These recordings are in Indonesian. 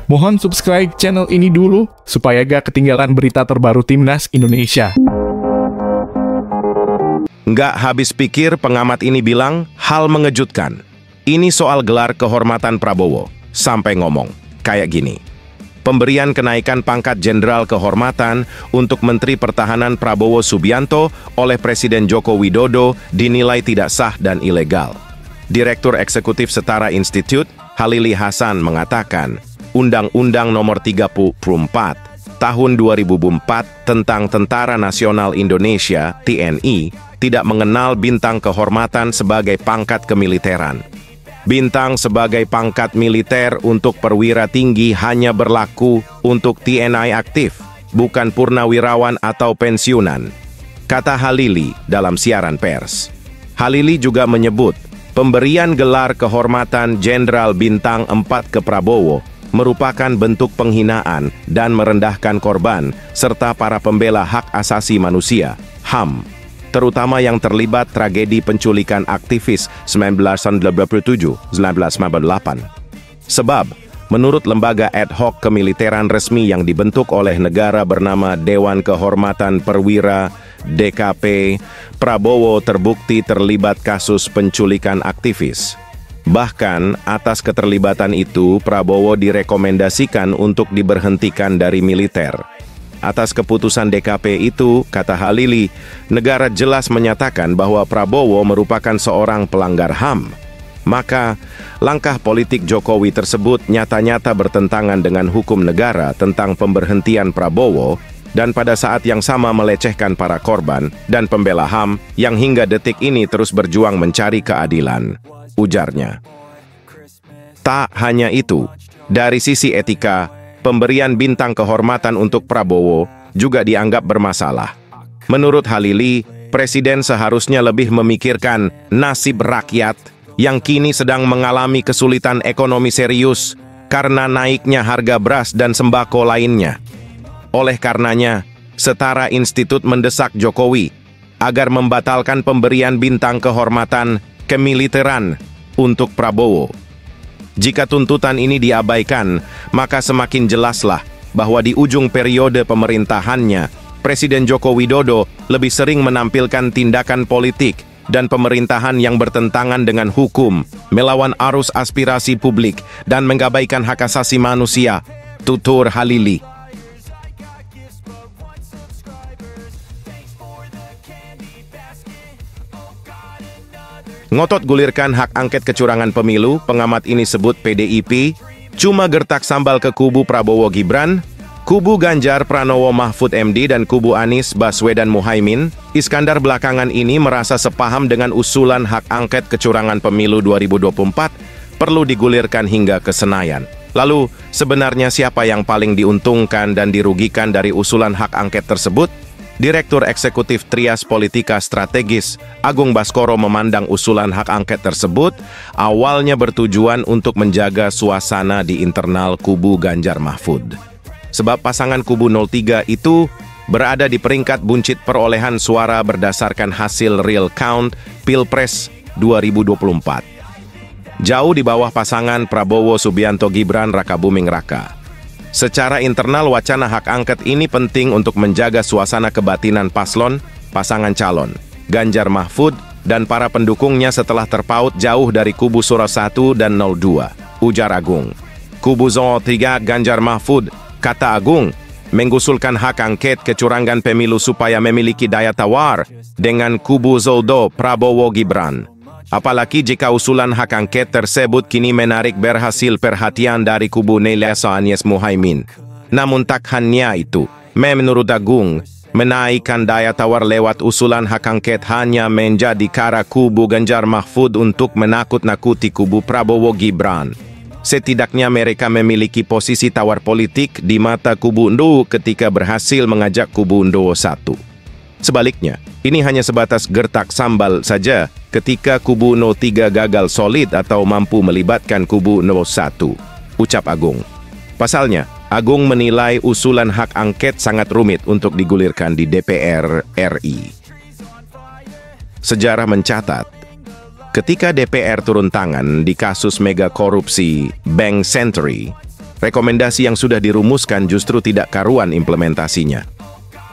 Mohon subscribe channel ini dulu, supaya gak ketinggalan berita terbaru Timnas Indonesia. Nggak habis pikir pengamat ini bilang hal mengejutkan. Ini soal gelar kehormatan Prabowo. Sampai ngomong, kayak gini. Pemberian kenaikan pangkat jenderal kehormatan untuk Menteri Pertahanan Prabowo Subianto oleh Presiden Joko Widodo dinilai tidak sah dan ilegal. Direktur Eksekutif Setara Institute, Halili Hasan mengatakan, Undang-Undang Nomor 34 Tahun 2004 tentang Tentara Nasional Indonesia (TNI) tidak mengenal bintang kehormatan sebagai pangkat kemiliteran. Bintang sebagai pangkat militer untuk perwira tinggi hanya berlaku untuk TNI aktif, bukan purnawirawan atau pensiunan, kata Halili dalam siaran pers. Halili juga menyebut, pemberian gelar kehormatan Jenderal Bintang 4 ke Prabowo merupakan bentuk penghinaan dan merendahkan korban serta para pembela hak asasi manusia, HAM, terutama yang terlibat tragedi penculikan aktivis 1927-1958. Sebab, menurut lembaga ad hoc kemiliteran resmi yang dibentuk oleh negara bernama Dewan Kehormatan Perwira DKP, Prabowo terbukti terlibat kasus penculikan aktivis. Bahkan, atas keterlibatan itu, Prabowo direkomendasikan untuk diberhentikan dari militer. Atas keputusan DKP itu, kata Halili, negara jelas menyatakan bahwa Prabowo merupakan seorang pelanggar HAM. Maka, langkah politik Jokowi tersebut nyata-nyata bertentangan dengan hukum negara tentang pemberhentian Prabowo, dan pada saat yang sama melecehkan para korban dan pembela HAM yang hingga detik ini terus berjuang mencari keadilan, ujarnya. Tak hanya itu, dari sisi etika, pemberian bintang kehormatan untuk Prabowo juga dianggap bermasalah. Menurut Halili, Presiden seharusnya lebih memikirkan nasib rakyat yang kini sedang mengalami kesulitan ekonomi serius karena naiknya harga beras dan sembako lainnya. Oleh karenanya, Setara Institut mendesak Jokowi agar membatalkan pemberian bintang kehormatan kemiliteran untuk Prabowo. Jika tuntutan ini diabaikan, maka semakin jelaslah bahwa di ujung periode pemerintahannya, Presiden Joko Widodo lebih sering menampilkan tindakan politik dan pemerintahan yang bertentangan dengan hukum, melawan arus aspirasi publik, dan mengabaikan hak asasi manusia, tutur Halili. Ngotot gulirkan hak angket kecurangan pemilu, pengamat ini sebut PDIP cuma gertak sambal ke kubu Prabowo Gibran, kubu Ganjar Pranowo Mahfud MD dan kubu Anies Baswedan Muhaimin. Iskandar belakangan ini merasa sepaham dengan usulan hak angket kecurangan pemilu 2024 perlu digulirkan hingga ke Senayan. Lalu, sebenarnya siapa yang paling diuntungkan dan dirugikan dari usulan hak angket tersebut? Direktur Eksekutif Trias Politika Strategis, Agung Baskoro memandang usulan hak angket tersebut awalnya bertujuan untuk menjaga suasana di internal kubu Ganjar Mahfud. Sebab pasangan kubu 03 itu berada di peringkat buncit perolehan suara berdasarkan hasil real count Pilpres 2024. Jauh di bawah pasangan Prabowo Subianto Gibran Rakabuming Raka. Secara internal, wacana hak angket ini penting untuk menjaga suasana kebatinan paslon, pasangan calon, Ganjar Mahfud, dan para pendukungnya setelah terpaut jauh dari kubu Sura 1 dan 02, ujar Agung. Kubu 03 Ganjar Mahfud, kata Agung, mengusulkan hak angket kecurangan pemilu supaya memiliki daya tawar dengan kubu Zoldo Prabowo Gibran. Apalagi jika usulan hak angket tersebut kini menarik berhasil perhatian dari kubu Nelesa Anies Muhaimin. Namun tak hanya itu, menurut Agung, menaikkan daya tawar lewat usulan hak angket hanya menjadi cara kubu Ganjar Mahfud untuk menakut-nakuti kubu Prabowo Gibran. Setidaknya mereka memiliki posisi tawar politik di mata kubu NU ketika berhasil mengajak kubu NU 1. Sebaliknya, ini hanya sebatas gertak sambal saja ketika kubu 03 gagal solid atau mampu melibatkan kubu 01, ucap Agung. Pasalnya, Agung menilai usulan hak angket sangat rumit untuk digulirkan di DPR RI. Sejarah mencatat, ketika DPR turun tangan di kasus mega korupsi Bank Century, Rekomendasi yang sudah dirumuskan justru tidak karuan implementasinya.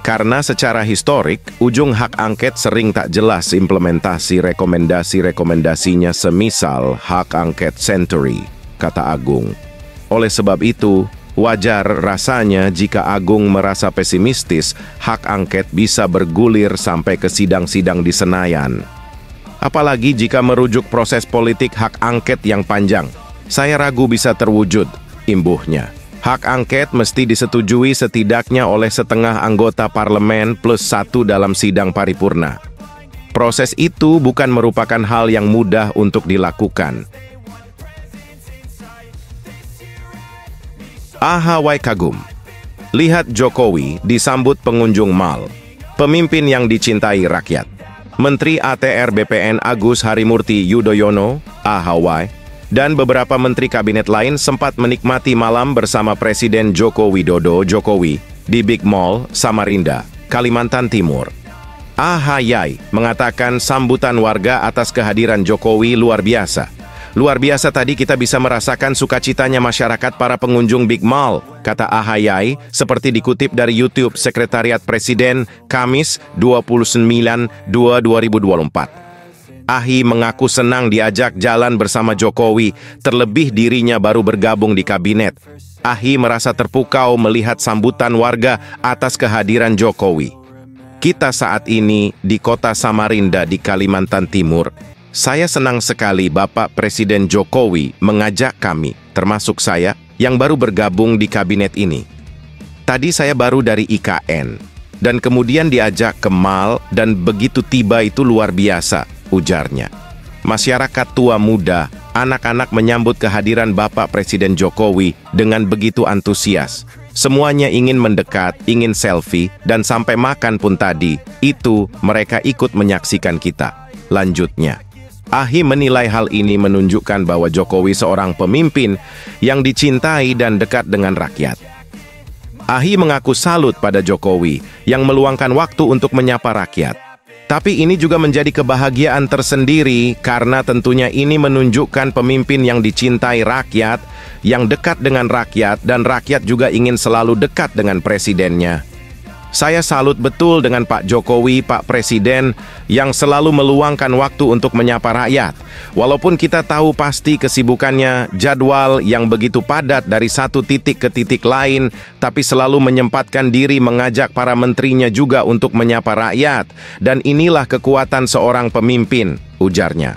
Karena secara historik, ujung hak angket sering tak jelas implementasi rekomendasi-rekomendasinya, semisal hak angket Century, kata Agung. Oleh sebab itu, wajar rasanya jika Agung merasa pesimistis hak angket bisa bergulir sampai ke sidang-sidang di Senayan. Apalagi jika merujuk proses politik hak angket yang panjang. Saya ragu bisa terwujud, imbuhnya. Hak angket mesti disetujui setidaknya oleh setengah anggota parlemen plus 1 dalam sidang paripurna. Proses itu bukan merupakan hal yang mudah untuk dilakukan. Ahawai kagum. Lihat Jokowi disambut pengunjung mal. Pemimpin yang dicintai rakyat. Menteri ATR BPN Agus Harimurti Yudhoyono, ahawai, dan beberapa menteri kabinet lain sempat menikmati malam bersama Presiden Joko Widodo di Big Mall, Samarinda, Kalimantan Timur. Ahayai mengatakan sambutan warga atas kehadiran Jokowi luar biasa. Luar biasa tadi kita bisa merasakan sukacitanya masyarakat para pengunjung Big Mall, kata Ahayai, seperti dikutip dari YouTube Sekretariat Presiden, Kamis 29/2/2024. Ahi mengaku senang diajak jalan bersama Jokowi, terlebih dirinya baru bergabung di kabinet. Ahi merasa terpukau melihat sambutan warga atas kehadiran Jokowi. Kita saat ini di kota Samarinda di Kalimantan Timur. Saya senang sekali Bapak Presiden Jokowi mengajak kami, termasuk saya, yang baru bergabung di kabinet ini. Tadi saya baru dari IKN, dan kemudian diajak ke mal, dan begitu tiba itu luar biasa, ujarnya. Masyarakat tua muda, anak-anak menyambut kehadiran Bapak Presiden Jokowi dengan begitu antusias. Semuanya ingin mendekat, ingin selfie, dan sampai makan pun tadi, itu mereka ikut menyaksikan kita. Lanjutnya, Ahi menilai hal ini menunjukkan bahwa Jokowi seorang pemimpin yang dicintai dan dekat dengan rakyat. Ahi mengaku salut pada Jokowi yang meluangkan waktu untuk menyapa rakyat. Tapi ini juga menjadi kebahagiaan tersendiri karena tentunya ini menunjukkan pemimpin yang dicintai rakyat, yang dekat dengan rakyat, dan rakyat juga ingin selalu dekat dengan presidennya. Saya salut betul dengan Pak Jokowi, Pak Presiden, yang selalu meluangkan waktu untuk menyapa rakyat. Walaupun kita tahu pasti kesibukannya, jadwal yang begitu padat dari satu titik ke titik lain, tapi selalu menyempatkan diri mengajak para menterinya juga untuk menyapa rakyat. Dan inilah kekuatan seorang pemimpin, ujarnya.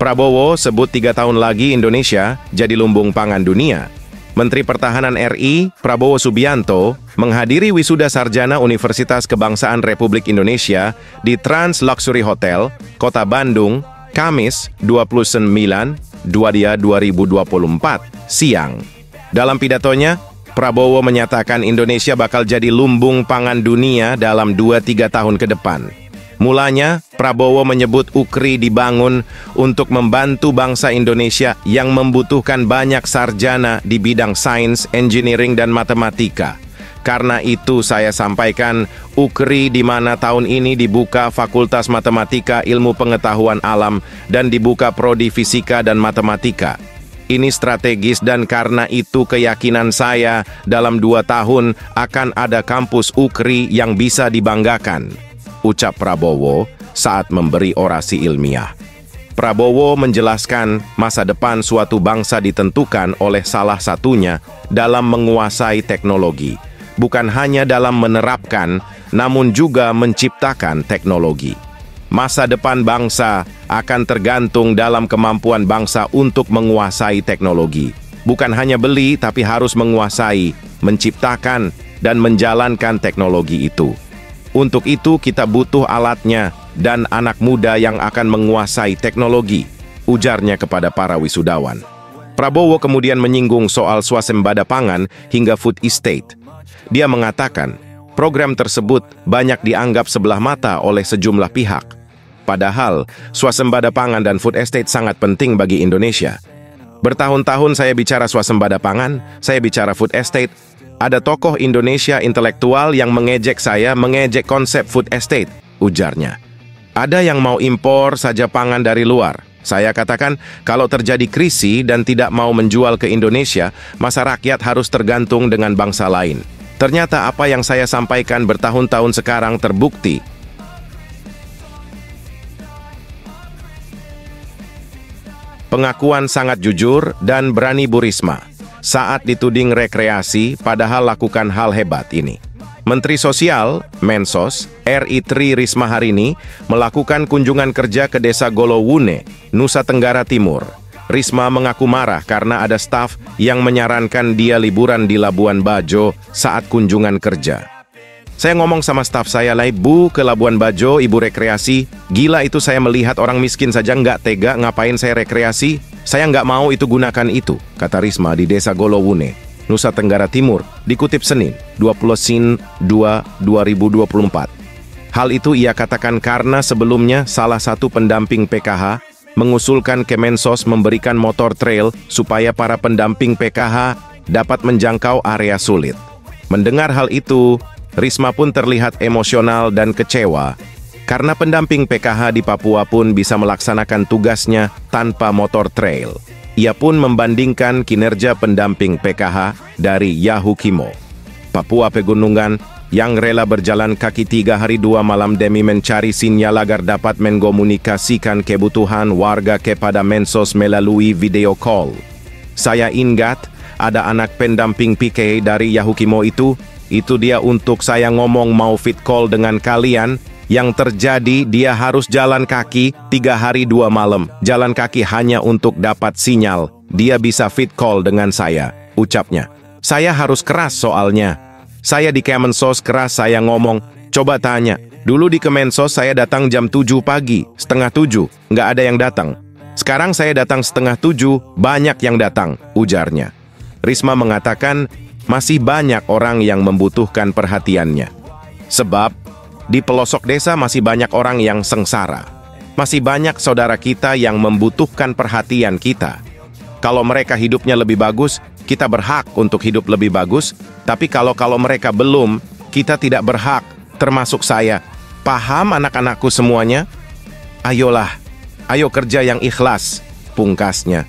Prabowo sebut 3 tahun lagi Indonesia jadi lumbung pangan dunia. Menteri Pertahanan RI, Prabowo Subianto, menghadiri wisuda sarjana Universitas Kebangsaan Republik Indonesia di Trans Luxury Hotel, Kota Bandung, Kamis 29/2/2024, siang. Dalam pidatonya, Prabowo menyatakan Indonesia bakal jadi lumbung pangan dunia dalam 2-3 tahun ke depan. Mulanya, Prabowo menyebut UKRI dibangun untuk membantu bangsa Indonesia yang membutuhkan banyak sarjana di bidang sains, engineering, dan matematika. Karena itu saya sampaikan UKRI di mana tahun ini dibuka Fakultas Matematika Ilmu Pengetahuan Alam dan dibuka Prodi Fisika dan Matematika. Ini strategis dan karena itu keyakinan saya dalam 2 tahun akan ada kampus UKRI yang bisa dibanggakan, ucap Prabowo saat memberi orasi ilmiah. Prabowo menjelaskan masa depan suatu bangsa ditentukan oleh salah satunya dalam menguasai teknologi, bukan hanya dalam menerapkan, namun juga menciptakan teknologi. Masa depan bangsa akan tergantung dalam kemampuan bangsa untuk menguasai teknologi. Bukan hanya beli, tapi harus menguasai, menciptakan, dan menjalankan teknologi itu. Untuk itu kita butuh alatnya dan anak muda yang akan menguasai teknologi, ujarnya kepada para wisudawan. Prabowo kemudian menyinggung soal swasembada pangan hingga food estate. Dia mengatakan, program tersebut banyak dianggap sebelah mata oleh sejumlah pihak. Padahal, swasembada pangan dan food estate sangat penting bagi Indonesia. Bertahun-tahun saya bicara swasembada pangan, saya bicara food estate. Ada tokoh Indonesia intelektual yang mengejek saya, mengejek konsep food estate, ujarnya. Ada yang mau impor saja pangan dari luar. Saya katakan, kalau terjadi krisis dan tidak mau menjual ke Indonesia, masa rakyat harus tergantung dengan bangsa lain. Ternyata apa yang saya sampaikan bertahun-tahun sekarang terbukti. Pengakuan sangat jujur dan berani Bu Risma saat dituding rekreasi, padahal lakukan hal hebat ini. Menteri Sosial, Mensos, RI Tri Risma hari ini melakukan kunjungan kerja ke Desa Golowune, Nusa Tenggara Timur. Risma mengaku marah karena ada staf yang menyarankan dia liburan di Labuan Bajo saat kunjungan kerja. Saya ngomong sama staf saya, "Lah, Bu, ke Labuan Bajo, Ibu rekreasi. Gila itu, saya melihat orang miskin saja nggak tega, ngapain saya rekreasi? Saya nggak mau itu, gunakan itu," kata Risma di Desa Golowune, Nusa Tenggara Timur, dikutip Senin, 20/2/2024. Hal itu ia katakan karena sebelumnya salah satu pendamping PKH mengusulkan Kemensos memberikan motor trail supaya para pendamping PKH dapat menjangkau area sulit. Mendengar hal itu, Risma pun terlihat emosional dan kecewa karena pendamping PKH di Papua pun bisa melaksanakan tugasnya tanpa motor trail. Ia pun membandingkan kinerja pendamping PKH dari Yahukimo, Papua Pegunungan, yang rela berjalan kaki 3 hari 2 malam demi mencari sinyal agar dapat mengkomunikasikan kebutuhan warga kepada Mensos melalui video call. Saya ingat ada anak pendamping PK dari Yahukimo itu dia untuk saya ngomong mau fit call dengan kalian. Yang terjadi dia harus jalan kaki 3 hari 2 malam. Jalan kaki hanya untuk dapat sinyal. Dia bisa fit call dengan saya, ucapnya. Saya harus keras soalnya. Saya di Kemensos keras, saya ngomong. Coba tanya, dulu di Kemensos saya datang jam 7 pagi, setengah 7, nggak ada yang datang. Sekarang saya datang setengah 7, banyak yang datang, ujarnya. Risma mengatakan, masih banyak orang yang membutuhkan perhatiannya. Sebab, di pelosok desa masih banyak orang yang sengsara. Masih banyak saudara kita yang membutuhkan perhatian kita. Kalau mereka hidupnya lebih bagus, kita berhak untuk hidup lebih bagus. Tapi kalau mereka belum, kita tidak berhak, termasuk saya. Paham anak-anakku semuanya? Ayolah, ayo kerja yang ikhlas, pungkasnya.